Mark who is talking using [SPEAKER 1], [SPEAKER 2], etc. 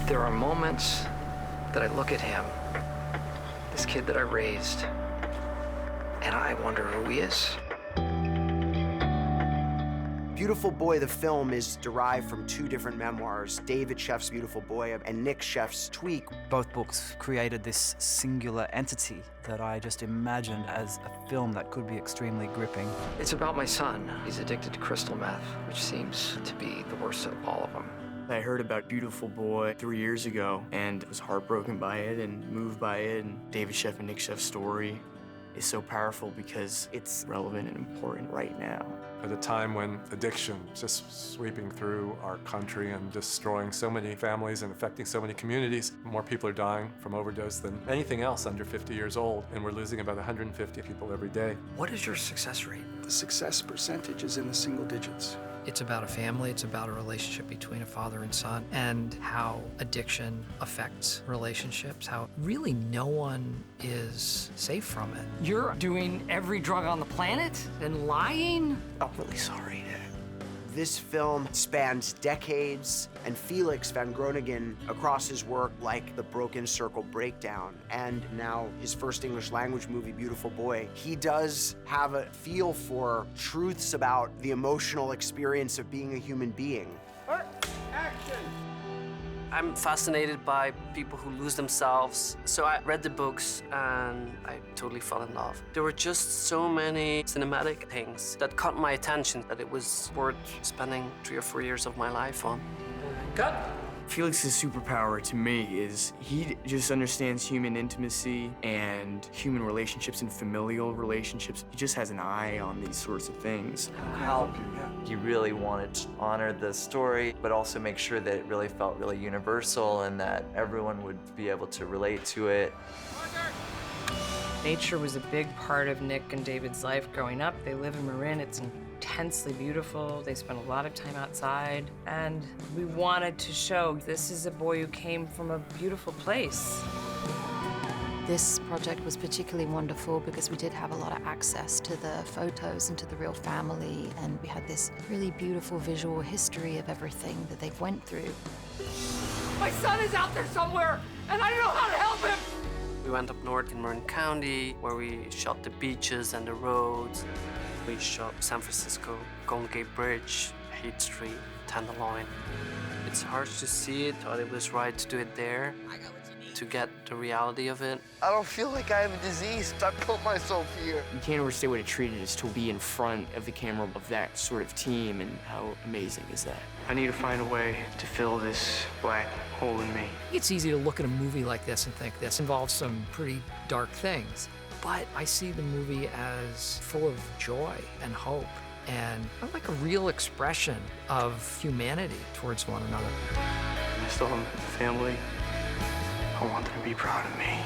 [SPEAKER 1] There are moments that I look at him, this kid that I raised, and I wonder who he is.
[SPEAKER 2] Beautiful Boy, the film, is derived from two different memoirs, David Sheff's Beautiful Boy and Nick Sheff's Tweak.
[SPEAKER 3] Both books created this singular entity that I just imagined as a film that could be extremely gripping.
[SPEAKER 1] It's about my son. He's addicted to crystal meth, which seems to be the worst of all of them.
[SPEAKER 4] I heard about Beautiful Boy 3 years ago and was heartbroken by it and moved by it. And David Sheff and Nick Sheff's story is so powerful because it's relevant and important right now.
[SPEAKER 5] At a time when addiction is just sweeping through our country and destroying so many families and affecting so many communities, more people are dying from overdose than anything else under 50 years old, and we're losing about 150 people every day.
[SPEAKER 1] What is your success rate?
[SPEAKER 6] The success percentage is in the single digits.
[SPEAKER 1] It's about a family, it's about a relationship between a father and son, and how addiction affects relationships, how really no one is safe from it. You're doing every drug on the planet and lying?
[SPEAKER 4] I'm really sorry, Dad.
[SPEAKER 2] This film spans decades, and Felix van Groningen, across his work like The Broken Circle Breakdown, and now his first English language movie, Beautiful Boy, he does have a feel for truths about the emotional experience of being a human being.
[SPEAKER 6] Action!
[SPEAKER 7] I'm fascinated by people who lose themselves. So I read the books and I totally fell in love. There were just so many cinematic things that caught my attention that it was worth spending 3 or 4 years of my life on.
[SPEAKER 1] Cut!
[SPEAKER 4] Felix's superpower to me is he just understands human intimacy and human relationships and familial relationships. He just has an eye on these sorts of things.
[SPEAKER 8] How he really wanted to honor the story, but also make sure that it really felt really universal and that everyone would be able to relate to it.
[SPEAKER 9] Nature was a big part of Nick and David's life growing up. They live in Marin. It's intensely beautiful. They spend a lot of time outside. And we wanted to show this is a boy who came from a beautiful place.
[SPEAKER 10] This project was particularly wonderful because we did have a lot of access to the photos and to the real family, and we had this really beautiful visual history of everything that they've went through.
[SPEAKER 1] My son is out there somewhere, and I don't know how to help him!
[SPEAKER 7] We went up north in Marin County, where we shot the beaches and the roads. We shot San Francisco, Golden Gate Bridge, Haight Street, Tenderloin. It's hard to see it, but it was right to do it there, to get the reality of it.
[SPEAKER 11] I don't feel like I have a disease. I put myself here.
[SPEAKER 4] You can't overstate what a treat it is to be in front of the camera of that sort of team, and how amazing is that? I need to find a way to fill this black hole in me.
[SPEAKER 1] It's easy to look at a movie like this and think this involves some pretty dark things. But I see the movie as full of joy and hope and like a real expression of humanity towards one another.
[SPEAKER 4] I still have a family. I want them to be proud of me.